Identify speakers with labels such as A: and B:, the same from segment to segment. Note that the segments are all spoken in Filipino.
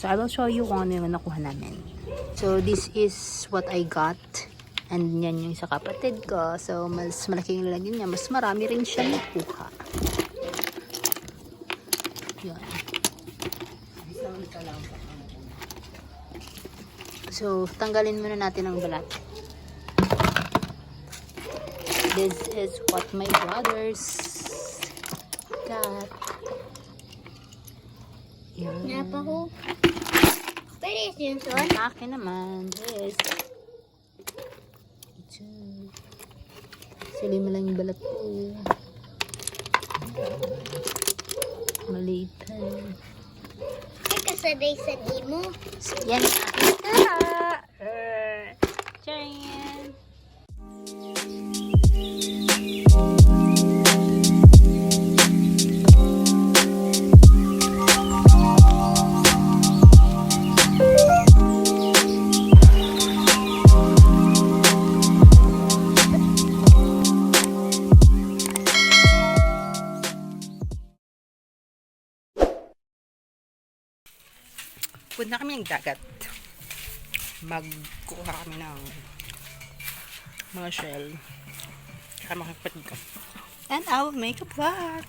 A: So, I will show you kung ano yung nakuha namin. So, this is what I got. And yan yung sa kapatid ko. So, mas malaki yung lalagyan niya. Mas marami rin siya nakuha. Yan. So, tanggalin muna natin ang balat. This is what my brothers got. Yan.
B: Napa ko. Pwede yun, son?
A: Akin naman. Yes. Ito. Silima lang yung balat ko. Maliit pa.
B: Ay, kasaday sa di mo.
A: Yan ang aking tara. Chayan. Punta kami ng dagat. Magkuha kami ng mga shell. Kaya makapatid ko. And I will make a vlog.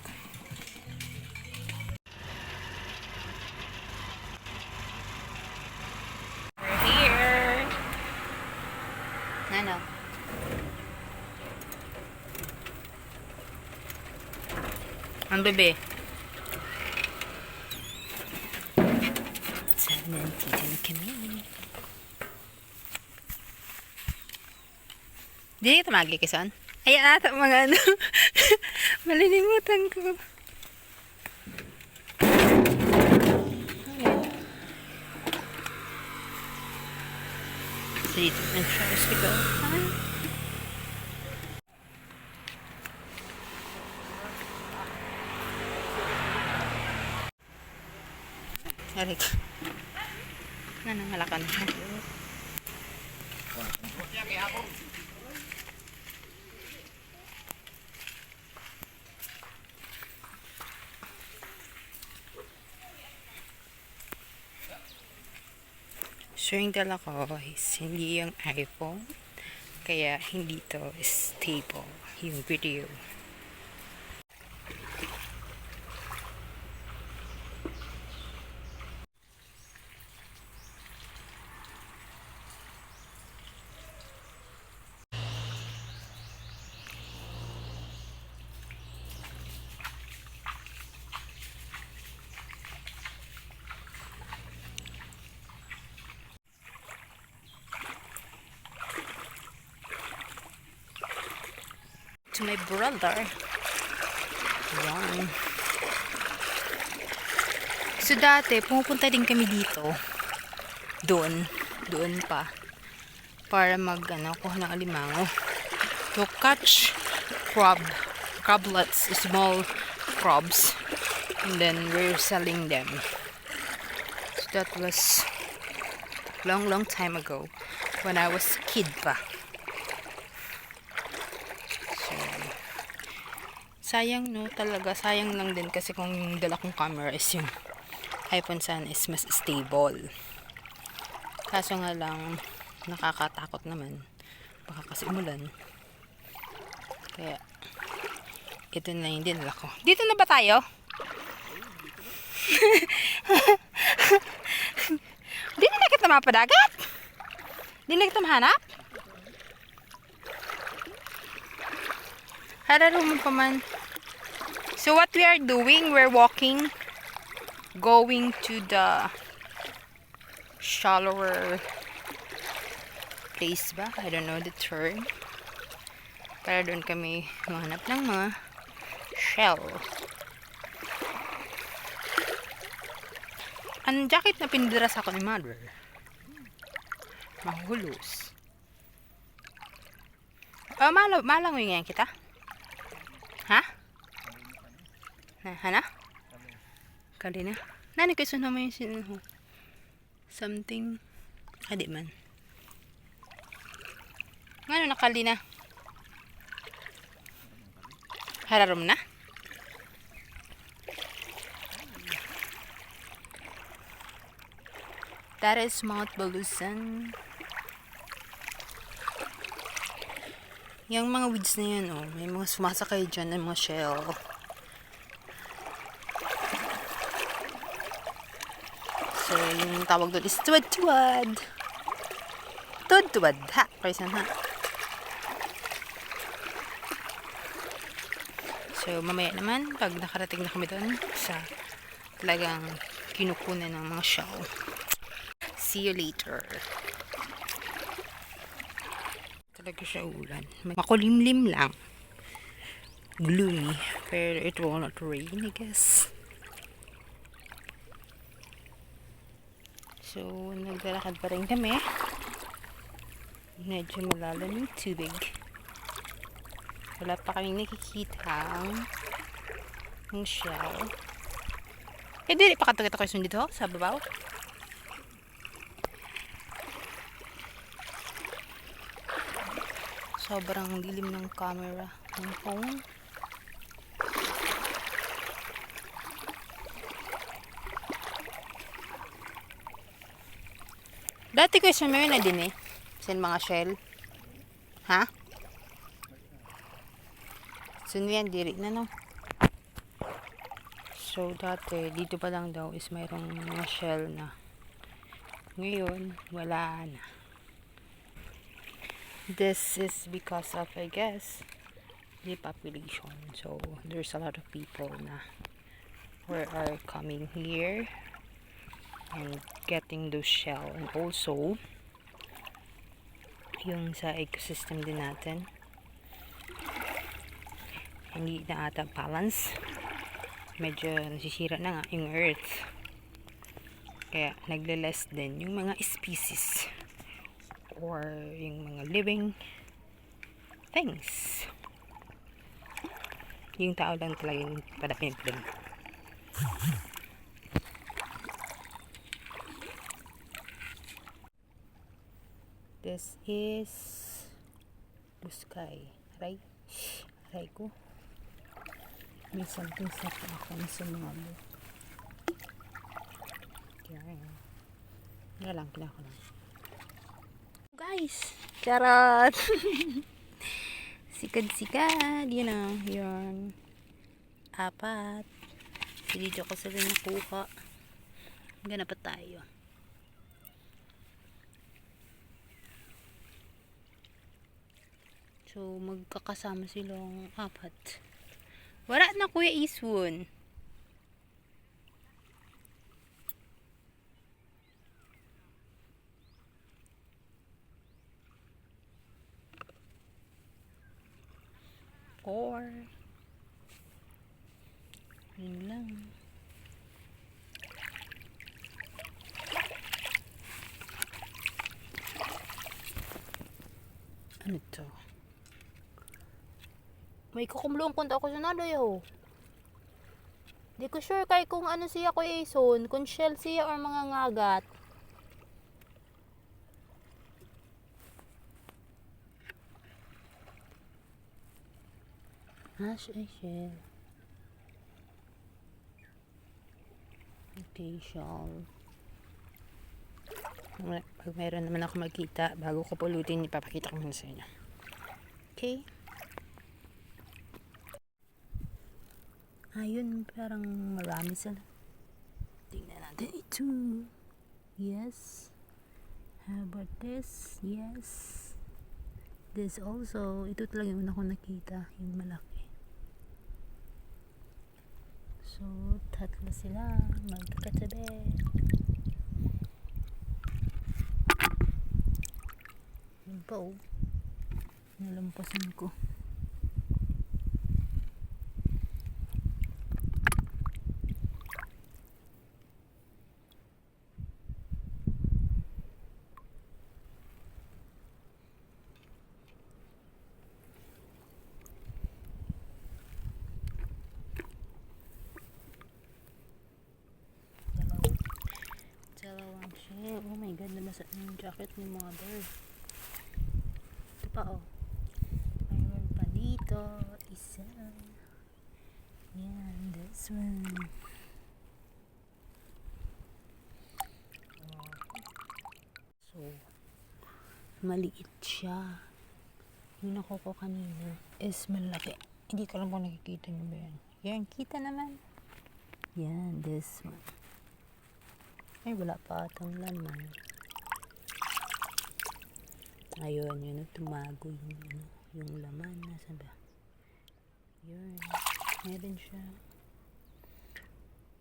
A: We're here. Ano? Ang bebe. Nandito na kami. Di kita magikisan? Ayan ata mga ano. Malilimutan ko. So dito na siya. Let's go. Erik. Nanangalakan na. So yung dala ko is hindi yung iPhone. Kaya hindi to stable yung video. To my brother. Yan. So dati, pumupunta din kami dito. Doon pa. Para kuha ng alimango. To catch crablets, small crabs. And then we're selling them. So that was long time ago. When I was kid pa. Sayang no, talaga sayang lang din kasi kung yung dala kong camera is yung iPhone sana is mas stable. Kaso nga lang nakakatakot naman. Baka kasi umulan. Kaya ito na yung dinala ko. Dito na ba tayo? Dito na kita mapadagat? Dito na kita mahanap? Hararo mo pa man. So what we are doing, we're walking, going to the shallower place ba? I don't know the term. Para doon kami mahanap ng mga shell. Ang jacket na pinidiras ako ni mother. Mahulos. Oh, malangoy ngayon kita. Ha? Hana? Kali na. Nani kasi naman yung sinaho. Something. Adi man. Ano nakali na? Hararom na? That is Mount Balusan. Yung mga weeds na yun, oh, may mga sumasakay dyan ng mga shell. So, yung tawag doon is tuwad-tuwad. Tuwad-tuwad, ha? Kaysan, ha? So, mamaya naman, pag nakarating na kami doon, sa talagang kinukunan ng mga shell. See you later. Talaga siya ulan. Makulimlim lang. Gloomy. Pero it will not rain, I guess. So, naglalakad pa rin kami. Medyo malalim yung tubig. Wala pa kaming nakikita ng shell. Eh, di pa katagata ko yung dito sa babaw. Sobrang dilim ng camera ng phone. Dati ko isa meron na din eh. Sa mga shell. Ha? Sino yan? Diri na no? So dati, dito pa lang daw is mayroong mga shell na. Ngayon, wala na. This is because of, I guess, the population. So, there's a lot of people na who are coming here and getting those shell. And also, yung sa ecosystem din natin, hindi na ata balance. Medyo nasisira na nga yung earth. Kaya, nagle-less din yung mga species or yung mga living things. Yung tao lang talaga yung padapin-pin. This is blue sky. Aray. Aray ko. May something sa ako na sumalo. Kaya lang, kailangan ko lang. Guys, charot. Sikad-sikad, you know, yun. 4. Si dito ko sila nakuha. Ganap pa tayo. So, magkakasama silang 4. Wala na Kuya Iswon. Or yun lang. Ano to? May kukumlong punta ako sa naloy. Di ko sure kay kung ano siya ko ison, kung shell siya or mga ngagat. Hash ay shell. Okay, shell. Pag mayroon naman ako magkita, bago ko pulutin, ipapakita ko muna sa inyo. Okay? Ayun, parang marami sila. Tingnan natin ito. Yes. How about this? Yes. This also, ito talaga yung una ko nakita, yung malaki. So, 3 sila magkatabi. Yun pa oh. Nalampasan ko. Dalawang shell. Oh my god, nabasa na yung jacket ni mother. Ito pa oh. Mayroon pa dito. Isa. Yan, this one. Oh. So, maliit siya. Yung nakuha ko kanina is malaki. Hindi ko alam kung nakikita nyo ba yan. Yan, kita naman. Yan, this one. Ay, wala pa atang laman. Ayun, yun, tumago yung laman. Nasaan ba? Yun. Meron siya.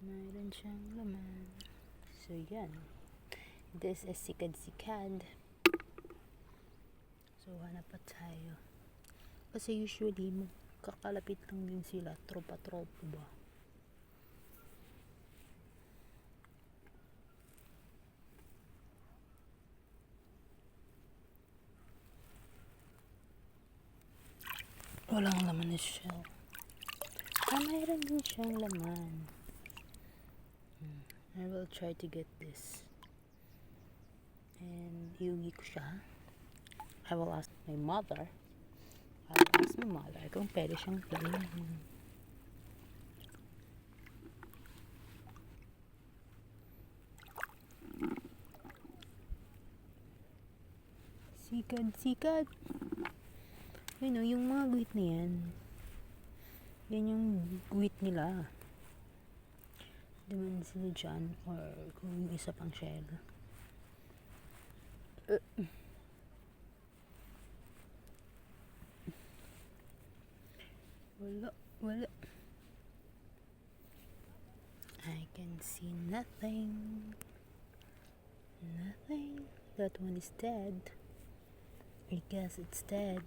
A: Meron siyang laman. So, yan. This is sikad-sikad. So, hanap pa tayo. Kasi usually, kakalapit lang din sila. Tropa-tropa ba? Walang laman na shell. Mayroon din siyang laman. I will try to get this. And iuwi ko siya. I will ask my mother. Kung pwede siyang gawin. Sikad. Yun o, yung mga guhit na yan. Yan yung guhit nila. Diman sila dyan. Or kung yung isa pang shell. Wala. I can see nothing. That one is dead. I guess it's dead.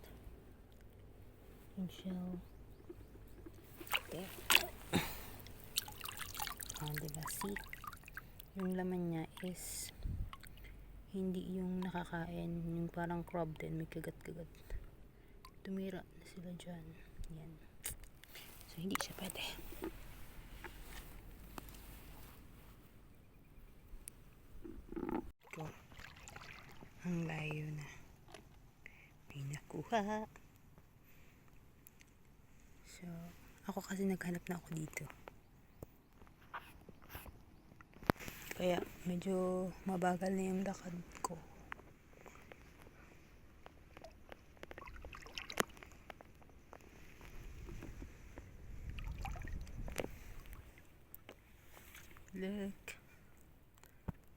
A: Yung shell. Okay. Diba? See? Yung laman niya is hindi yung nakakain. Yung parang crab din. May kagat-kagat. Tumira na sila dyan. Yan. So, hindi siya pwede. Go. Ang layo na. May nakuha. So, ako kasi naghanap na ako dito. Kaya, medyo mabagal na yung lakad ko. Look.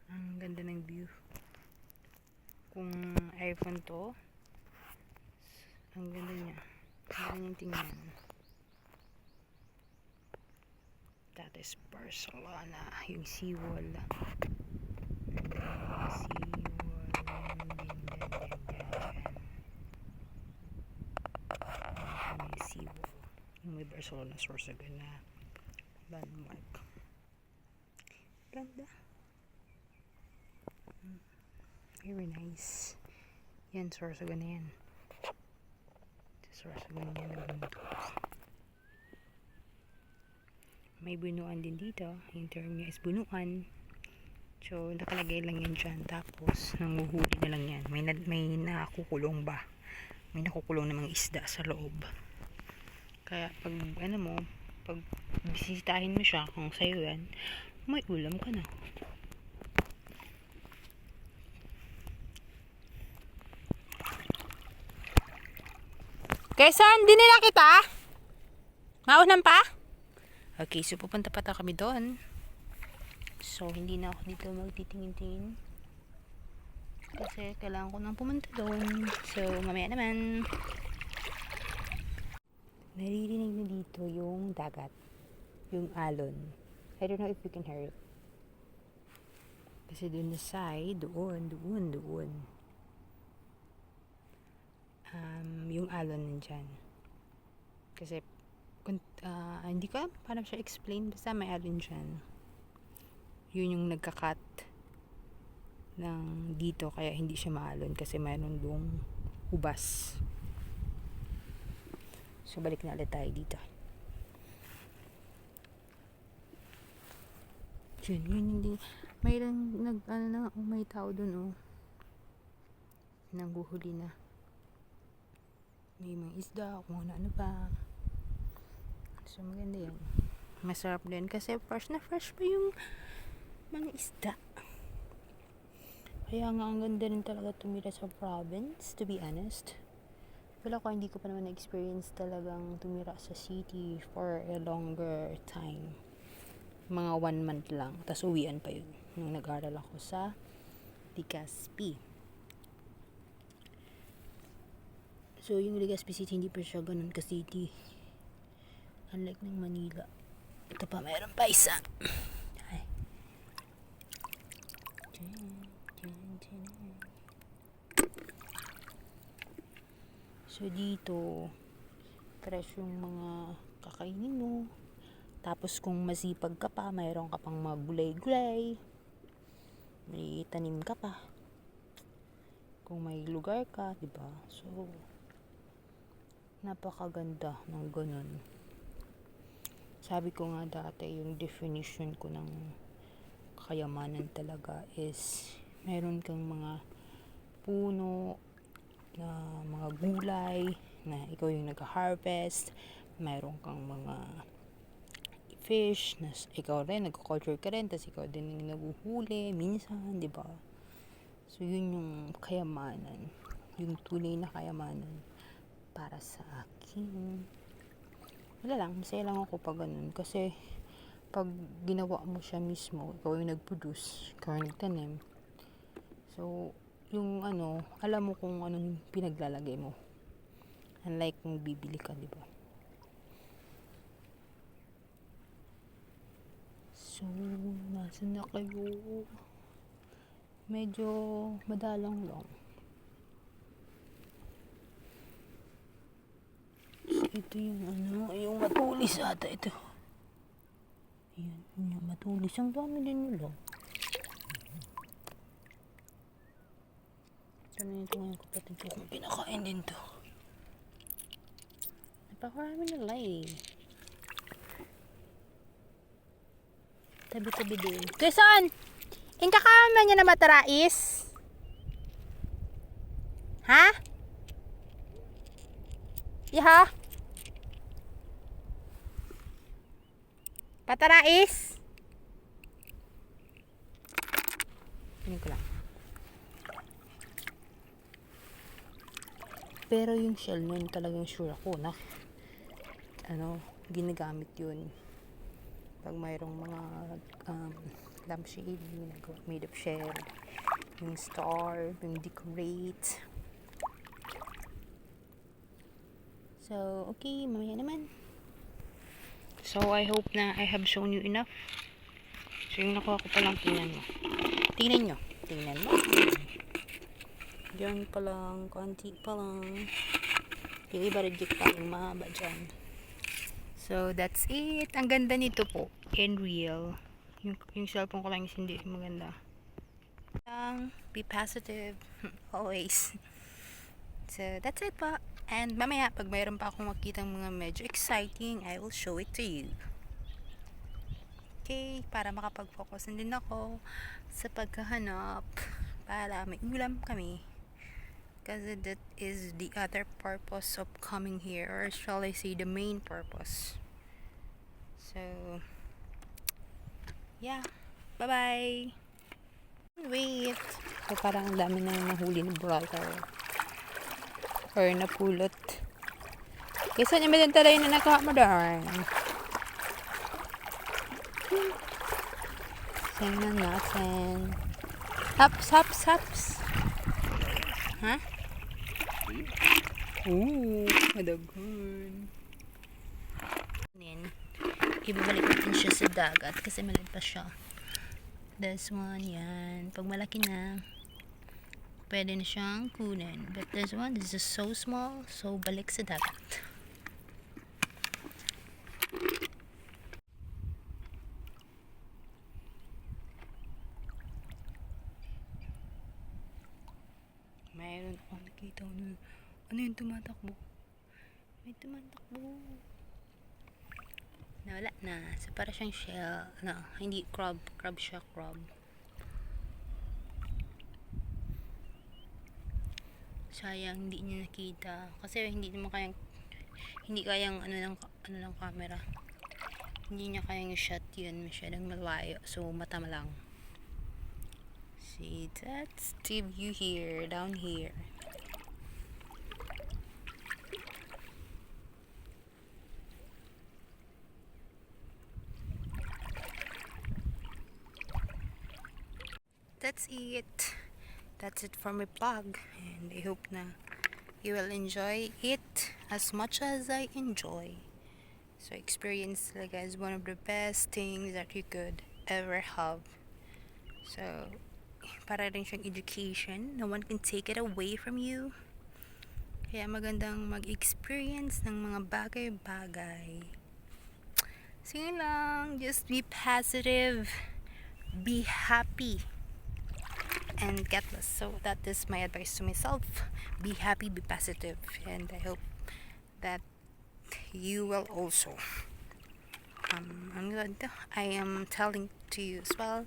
A: Ang ganda ng view. Kung iPhone to, ang ganda niya. Ang ganda niyang tingnan. That is Barcelona. Yung seawall. Yung seawall. Yung may Barcelona Sorsogon na landmark. Ganda. Very nice. Yan, Sorsogon na yan. Sorsogon yan na bundok. May bunuan din dito. Yung term niya is bunuan. So, nakalagay lang yan dyan. Tapos, nanguhuli na lang yan. May nakukulong ba? May nakukulong na mga isda sa loob. Kaya, pag bisitahin mo siya, kung sa'yo yan, may ulam ka na. Quezon, di nila kita? Maunan pa? Okay, so pupunta pa kami doon. So, hindi na ako dito magtitingin-tingin. Kasi kailangan ko nang pumunta doon. So, mamaya naman. Naririnig na dito yung dagat. Yung alon. I don't know if you can hear it. Kasi doon na side, doon. Yung alon nandyan. Kasi hindi ko alam paano siya explain, basta may alon dyan. Yun yung nagka-cut ng dito, kaya hindi siya maalon kasi mayroon dong ubas. So balik na ulit tayo dito. Yun hindi mayroon may tao dun nanghuhuli na. May mga isda, kung ano pa. So, maganda yan. Masarap din kasi fresh na fresh pa yung mga isda. Kaya nga ang ganda rin talaga tumira sa province, to be honest. Wala ko, hindi ko pa naman na-experience talagang tumira sa city for a longer time. Mga 1 month lang. Tapos uwian pa yun. Nung nag-aral ako sa Legazpi. So, yung Legazpi City, hindi pa siya ganun ka-city. Unlike ng Manila. Ito pa, mayroon pa isa. Ay. So, dito, fresh yung mga kakainin mo. Tapos, kung masipag ka pa, mayroon ka pang mga gulay-gulay. May tanim ka pa. Kung may lugar ka, diba? So, napakaganda ng ganun. Sabi ko nga dati, yung definition ko ng kayamanan talaga is meron kang mga puno na mga gulay na ikaw yung nag-harvest, meron kang mga fish na ikaw rin nag-culture ka rin, tapos ikaw din yung naguhuli minsan, di ba? So yun yung kayamanan, yung tunay na kayamanan para sa akin. Wala lang, masaya lang ako pag ganun, kasi pag ginawa mo siya mismo, ikaw yung nag-produce, ikaw yung nagtanim, so yung alam mo kung anong pinaglalagay mo, unlike kung bibili ka, di ba? So, nasan na kayo? Medyo madalang lang. So, ito yung yung matulis ata ito. Ayan, yung matulis. Ang dami din nila. Ito na ito ngayon kapatid ko kung pinakain din to. Napakarami nila eh. Tabi-tabi din. Kaya saan? Yung kakama niya na matarais? Ha? Iha? Patarais? Pinig ko lang. Pero yung shell nun talagang sure ako na ginagamit yun pag mayroong mga lampshade made of shell, yung star, yung decorate. So okay, mamaya naman. So I hope na I have shown you enough. So yung nakuha ko palang, tingnan nyo. Diyan pa lang, konti pa lang. Yung iba reject pa, yung mahaba dyan. So, that's it. Ang ganda nito po. In real. Yung cellphone ko lang is hindi maganda. Be positive. Always. So, that's it po. And mamaya, pag mayroon pa akong makitang mga medyo exciting, I will show it to you. Okay? Para makapag-focus din ako sa paghahanap. Para may ulam kami. Because that is the other purpose of coming here, or shall I say the main purpose. So yeah, bye bye. Wait, so parang ang dami na nahuli ng brother or napulot. Kesa niya may talay na nakuha mo darn. Tingnan natin. Haps. Ha? Madaghan. Ibabalik natin siya sa dagat kasi maliit pa siya. This one, yan. Pag malaki na, pwede na siyang kunin. But this one, this is so small, so balik sa dagat. Mayroon akong nakita nun. Ano yung tumatakbo? May tumatakbo. Nawala na. So, para siyang shell. No, hindi crab. Crab siya, crab. Sayang, hindi niya nakita. Kasi hindi naman kayang ano lang camera. Hindi niya kayang shot yun. Masyadong malayo. So, mata lang. See, that's the view here, down here. That's it. That's it for my vlog. And I hope na you will enjoy it as much as I enjoy. So experience talaga is one of the best things that you could ever have. So, para rin siyang education. No one can take it away from you. Kaya magandang mag-experience ng mga bagay-bagay. Sige lang, just be positive, be happy, and get lost. So that is my advice to myself. Be happy, be positive, and I hope that you will also. I am telling to you as well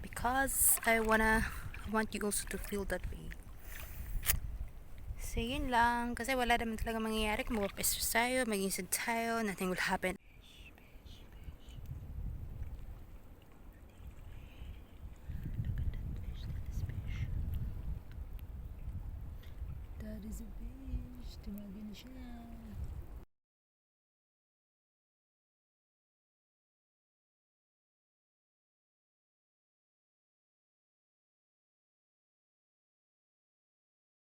A: because I want you also to feel that way. So yun lang, kasi wala naman talaga mangyayari kung mapapestress tayo, maging sad tayo, nothing will happen. That is a fish. Tumagin siya.